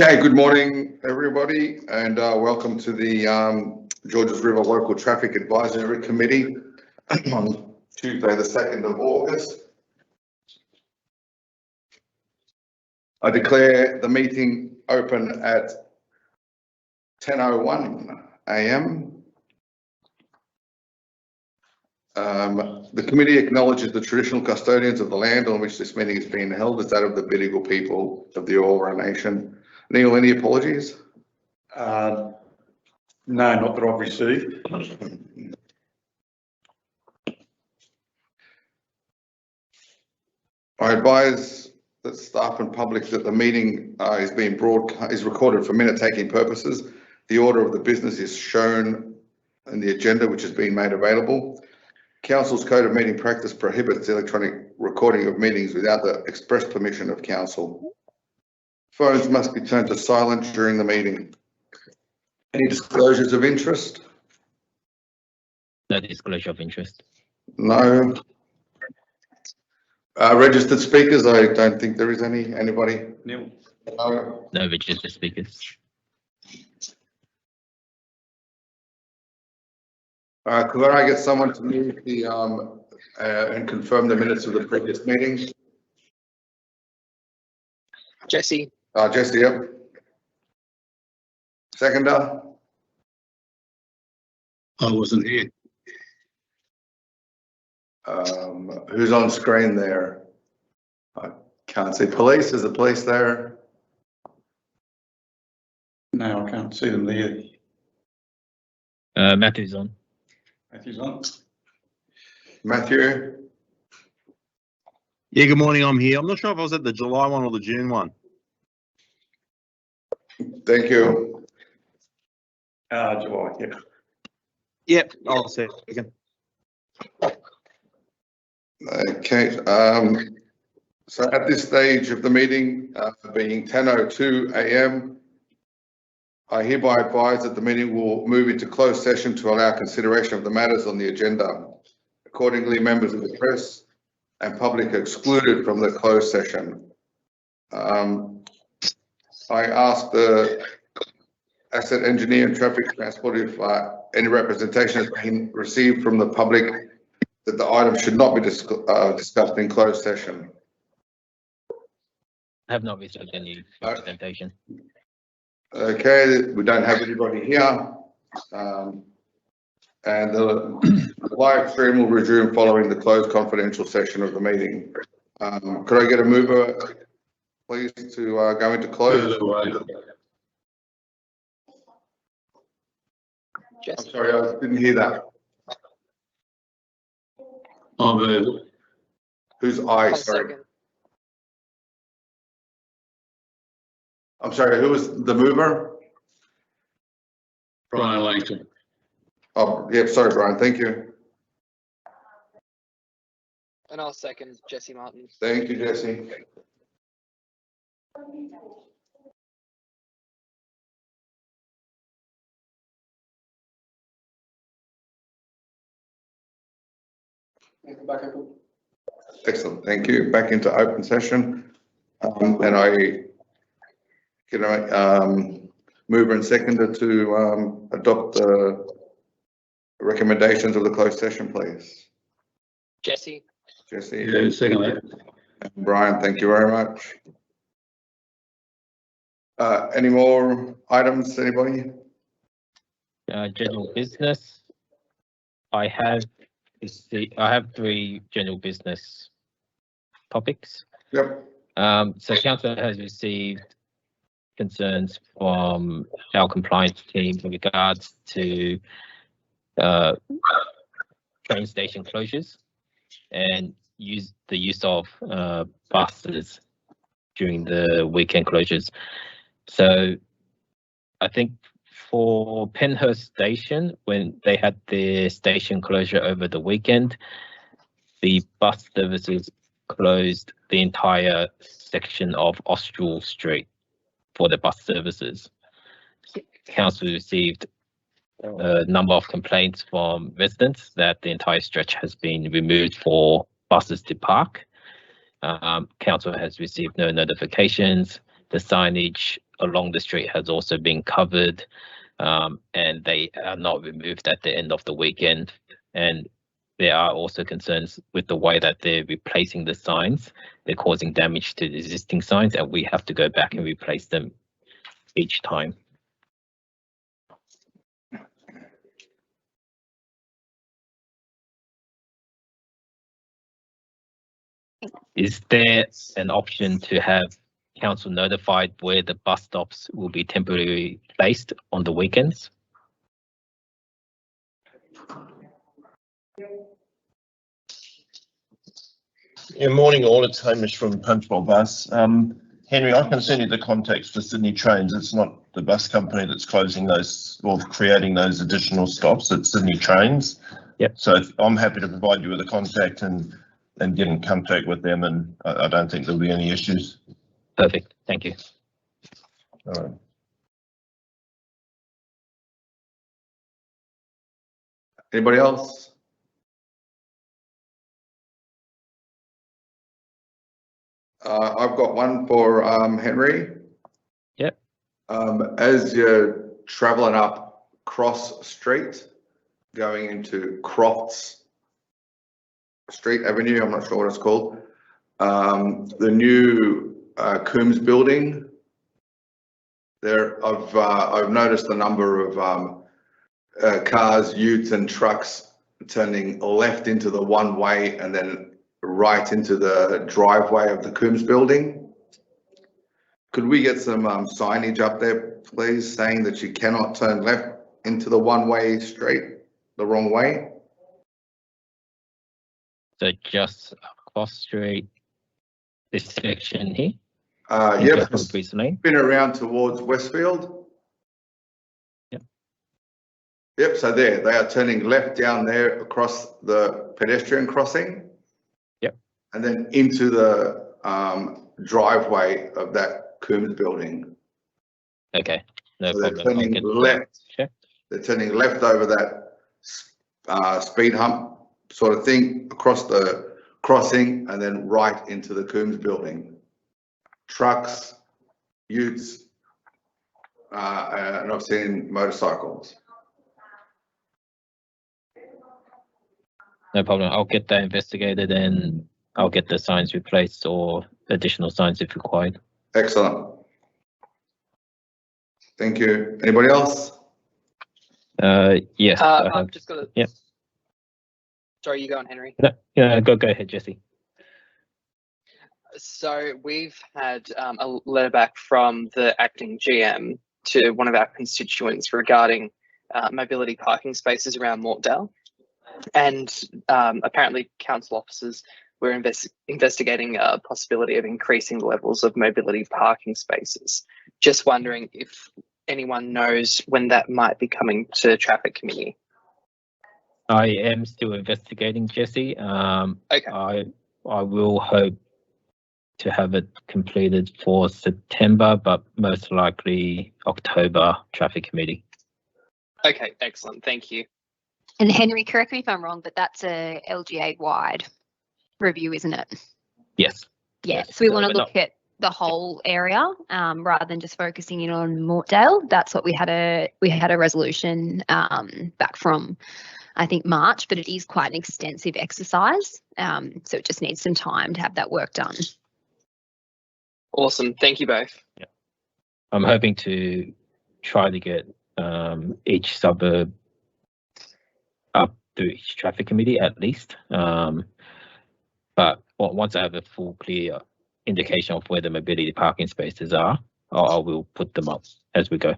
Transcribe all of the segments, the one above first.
Okay, good morning, everybody, and welcome to the Georges River Local Traffic Advisory Committee on Tuesday, the 2nd of August. I declare the meeting open at 10:01 a.m. The committee acknowledges the traditional custodians of the land on which this meeting is being held as that of the Bidjigal people of the Eora Nation. Neil, any apologies? No, not that I've received. I advise that staff and public that the meeting is recorded for minute taking purposes. The order of the business is shown in the agenda, which has been made available. Council's Code of Meeting Practice prohibits electronic recording of meetings without the express permission of council. Phones must be turned to silent during the meeting. Any disclosures of interest? No disclosure of interest. No. Registered speakers, I don't think there is any. Anybody? Neil. No. No registered speakers. Could I get someone to move the and confirm the minutes of the previous meeting? Jesse. Jesse, yep. Seconder? I wasn't here. Who's on screen there? I can't see. Police, is the police there? No, I can't see them there. Matthew's on. Matthew's on. Matthew? Yeah, good morning. I'm here. I'm not sure if I was at the July one or the June one. Thank you. July, yeah. Yep, I'll say again. Okay. So at this stage of the meeting, being 10:02 a.m., I hereby advise that the meeting will move into closed session to allow consideration of the matters on the agenda. Accordingly, members of the press and public are excluded from the closed session. I ask the asset engineer and traffic transport if any representation has been received from the public that the item should not be discussed in closed session. I have not received any representation. Okay, we don't have anybody here. And the live stream will resume following the closed confidential session of the meeting. Could I get a mover, please, to go into closed? I'm sorry, I didn't hear that. Who's I? Sorry. Second. I'm sorry, who was the mover? Brian Langton. Oh, yeah, sorry, Brian, thank you. And I'll second Jesse Martin. Thank you, Jesse. Excellent, thank you. Back into open session. And I get a mover and seconder to adopt the recommendations of the closed session, please. Jesse. Jesse. Yeah, second that. Brian, thank you very much. Any more items, anybody? General business. I have three general business topics. Yep. So council has received concerns from our compliance team with regards to train station closures and the use of buses during the weekend closures. So I think for Penhurst Station, when they had their station closure over the weekend, the bus services closed the entire section of Austral Street for the bus services. Council received a number of complaints from residents that the entire stretch has been removed for buses to park. Council has received no notifications. The signage along the street has also been covered, and they are not removed at the end of the weekend. And there are also concerns with the way that they're replacing the signs. They're causing damage to the existing signs, and we have to go back and replace them each time. Is there an option to have council notified where the bus stops will be temporarily placed on the weekends? Yeah, morning all, it's Hamish from Punchbowl Bus. Henry, I can send you the contacts for Sydney Trains. It's not the bus company that's closing those or creating those additional stops, it's Sydney Trains. Yep. So I'm happy to provide you with a contact and get in contact with them, and I don't think there'll be any issues. Perfect, thank you. All right. Anybody else? I've got one for Henry. Yep. As you're travelling up Cross Street, going into Crofts Street Avenue, I'm not sure what it's called. The new Coombs building. There, I've noticed a number of cars, utes, and trucks turning left into the one way and then right into the driveway of the Coombs building. Could we get some signage up there, please, saying that you cannot turn left into the one-way street, the wrong way? So just across street, this section here? Yep, Recently. spin around towards Westfield. Yep. Yep, so there, they are turning left down there across the pedestrian crossing. Yep. And then into the driveway of that Coombs building. Okay, no So they're problem. I'll turning get that left. checked. They're turning left over that speed hump sort of thing across the crossing and then right into the Coombs building. Trucks, utes, and I've seen motorcycles. No problem. I'll get that investigated and I'll get the signs replaced or additional signs if required. Excellent. Thank you. Anybody else? Yes, I have. I've just got a. Yep. Sorry, you go on, Henry. No, yeah, go ahead, Jesse. So we've had a letter back from the acting GM to one of our constituents regarding mobility parking spaces around Mortdale. And apparently council officers were investigating a possibility of increasing the levels of mobility parking spaces. Just wondering if anyone knows when that might be coming to traffic committee. I am still investigating, Jesse. Okay. I will hope to have it completed for September, but most likely October traffic committee. Okay, excellent. Thank you. And Henry, correct me if I'm wrong, but that's a LGA wide review, isn't it? Yes. Yeah. Yes. So we want to But look at the whole area rather than just focusing in on Mortdale. That's what we had a resolution back from, I think, March, but it is quite an extensive exercise. So it just needs some time to have that work done. Awesome. Thank you both. Yeah. I'm hoping to try to get each suburb up to each traffic committee at least. But once I have a full clear indication of where the mobility parking spaces are, I will put them up as we go.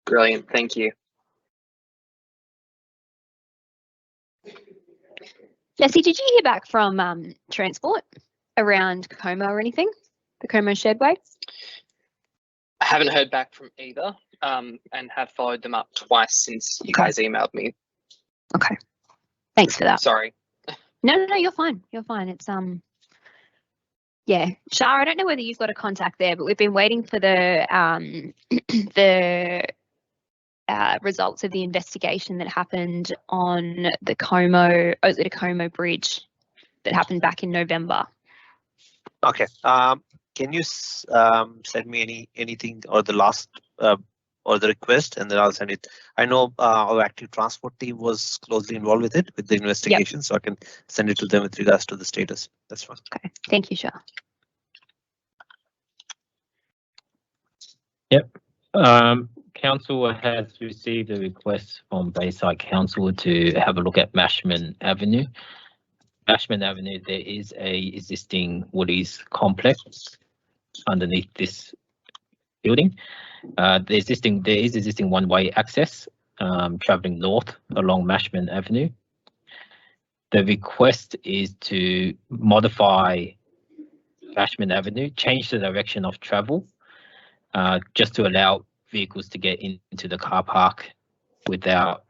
Brilliant. Thank you. Jesse, did you hear back from Transport around Como or anything? The Como Shedway? I haven't heard back from either and have followed them up twice since you guys emailed me. Okay. Thanks for that. Sorry. No, you're fine. You're fine. It's yeah. Shah, I don't know whether you've got a contact there, but we've been waiting for the results of the investigation that happened on the Como Bridge that happened back in November. Okay. can you send me anything or the last or the request, and then I'll send it. I know our active transport team was closely involved with it, with the investigation, so I can send it to them with regards to the status. That's fine. Okay, thank you, Shah. Council has received a request from Bayside Council to have a look at Mashman Avenue. Mashman Avenue, there is a existing Woolies complex underneath this building. There is existing one-way access travelling north along Mashman Avenue. The request is to modify Mashman Avenue, change the direction of travel, just to allow vehicles to get into the car park without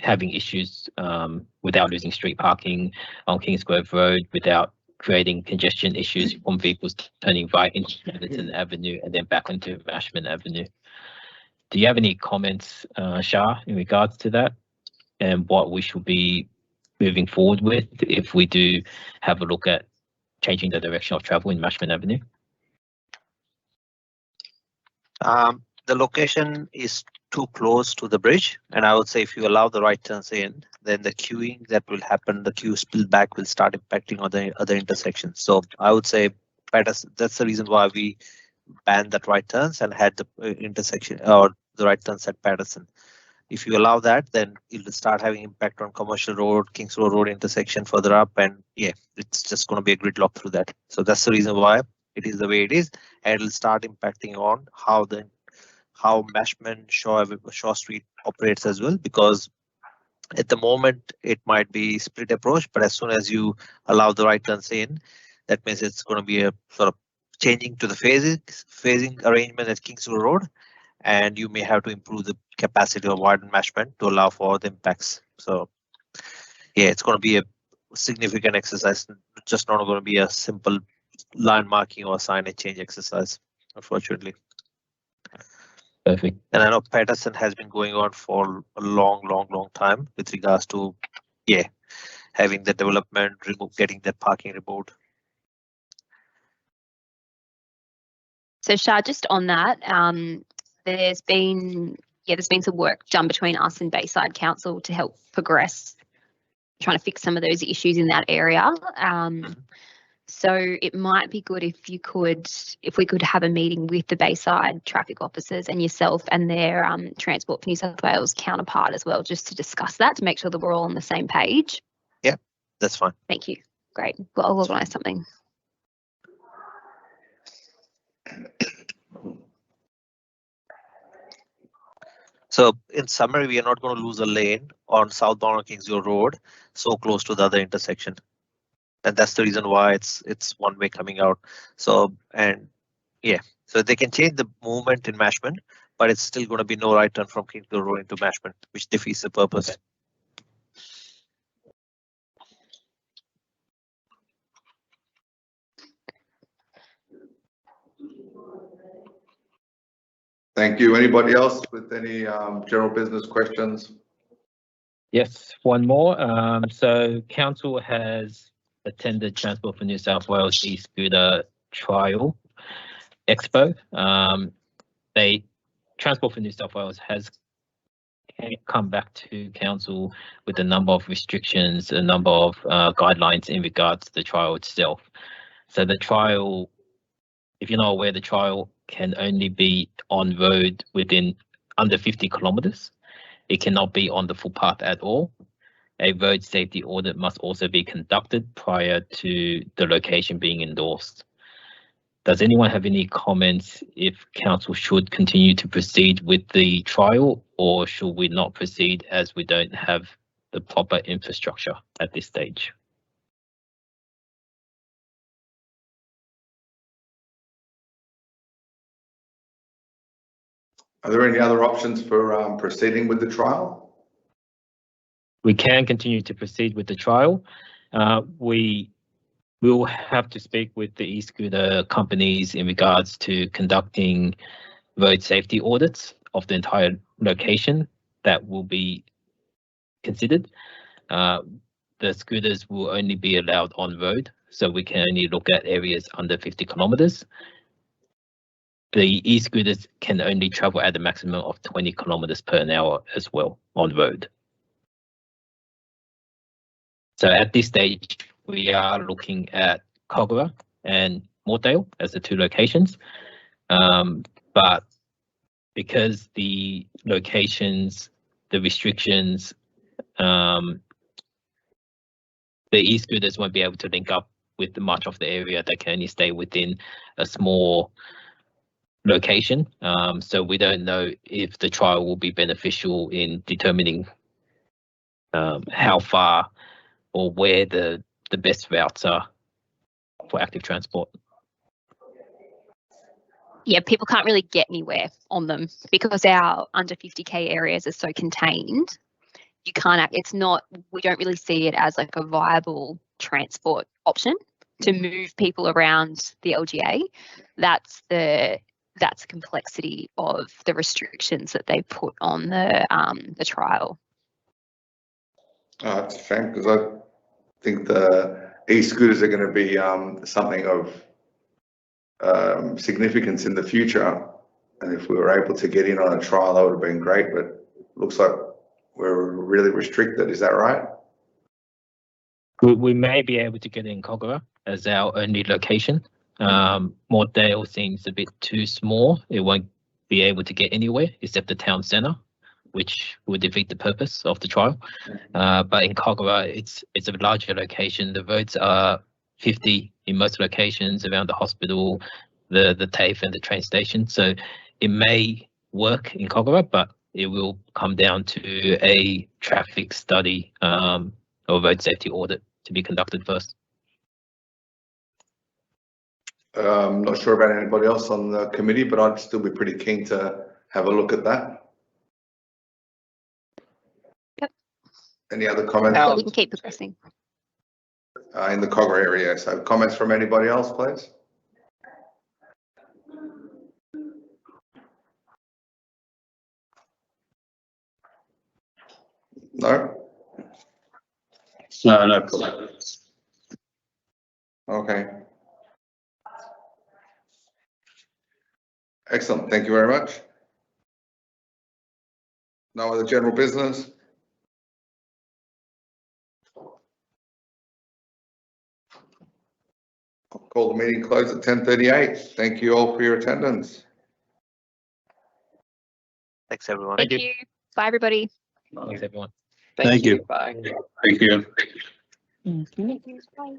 having issues, without losing street parking on Kingsgrove Road, without creating congestion issues from vehicles turning right into Anderton Avenue and then back onto Mashman Avenue. Do you have any comments, Shah, in regards to that, and what we should be moving forward with if we do have a look at changing the direction of travel in Mashman Avenue? The location is too close to the bridge, and I would say if you allow the right turns in, then the queuing that will happen, the queue spill back will start impacting other intersections. So I would say that's the reason why we banned that right turns and had the intersection or the right turns at Patterson. If you allow that, then it will start having impact on Commercial Road, Kings Road intersection further up, and yeah, it's just going to be a gridlock through that. So that's the reason why it is the way it is, and it'll start impacting on how Mashman Shaw Street operates as well, because at the moment it might be split approach, but as soon as you allow the right turns in, that means it's going to be a sort of changing to the phasing arrangement at Kingswood Road, and you may have to improve the capacity of widen Mashman to allow for the impacts. So yeah, it's going to be a significant exercise, just not going to be a simple line marking or signage change exercise, unfortunately. Perfect. And I know Patterson has been going on for a long time with regards to, yeah, having the development, getting that parking removed. So Shah, just on that, there's been some work done between us and Bayside Council to help progress trying to fix some of those issues in that area. So it might be good if we could have a meeting with the Bayside traffic officers and yourself and their Transport for New South Wales counterpart as well, just to discuss that, to make sure that we're all on the same page. Yeah, that's fine. Thank you. Great. Well, I'll organise something. So in summary, we are not going to lose a lane on southbound Kingsville Road so close to the other intersection. And that's the reason why it's one way coming out. So, and yeah, so they can change the movement in Mashman, but it's still going to be no right turn from Kingsville Road into Mashman, which defeats the purpose. Okay. Thank you. Anybody else with any general business questions? Yes, one more. So council has attended Transport for New South Wales e-scooter trial expo. Transport for New South Wales has come back to council with a number of restrictions, a number of guidelines in regards to the trial itself. So the trial, if you're not aware, the trial can only be on road within under 50 kilometres. It cannot be on the footpath at all. A road safety audit must also be conducted prior to the location being endorsed. Does anyone have any comments if council should continue to proceed with the trial, or should we not proceed as we don't have the proper infrastructure at this stage? Are there any other options for proceeding with the trial? We can continue to proceed with the trial. We will have to speak with the e-scooter companies in regards to conducting road safety audits of the entire location that will be considered. The scooters will only be allowed on road, so we can only look at areas under 50 kilometres. the e-scooters can only travel at a maximum of 20 kilometers per hour as well on road. So at this stage, we are looking at Kogarah and Mortdale as the two locations. But because the locations, the restrictions, the e-scooters won't be able to link up with much of the area. They can only stay within a small location. So we don't know if the trial will be beneficial in determining how far or where the best routes are for active transport. Yeah, people can't really get anywhere on them because our under 50k areas are so contained. You can't, we don't really see it as like a viable transport option to move people around the LGA. That's the complexity of the restrictions that they put on the trial. It's a shame because I think the e-scooters are going to be something of significance in the future. And if we were able to get in on a trial, that would have been great, but looks like we're really restricted. Is that right? We may be able to get in Kogarah as our only location. Mortdale seems a bit too small. It won't be able to get anywhere except the town centre, which would defeat the purpose of the trial. But in Kogarah, it's a larger location. The roads are 50 in most locations around the hospital, the TAFE and the train station. So it may work in Kogarah, but it will come down to a traffic study or road safety audit to be conducted first. Not sure about anybody else on the committee, but I'd still be pretty keen to have a look at that. Yep. Any other comments? So we can keep progressing. In the Kogarah area. So comments from anybody else, please? No? No problem. Okay. Excellent. Thank you very much. No other general business? I'll call the meeting closed at 10:38. Thank you all for your attendance. Thanks, everyone. Thank you. Bye, everybody. Thanks, everyone. Thank you. Bye. Thank you. Thank you. Bye.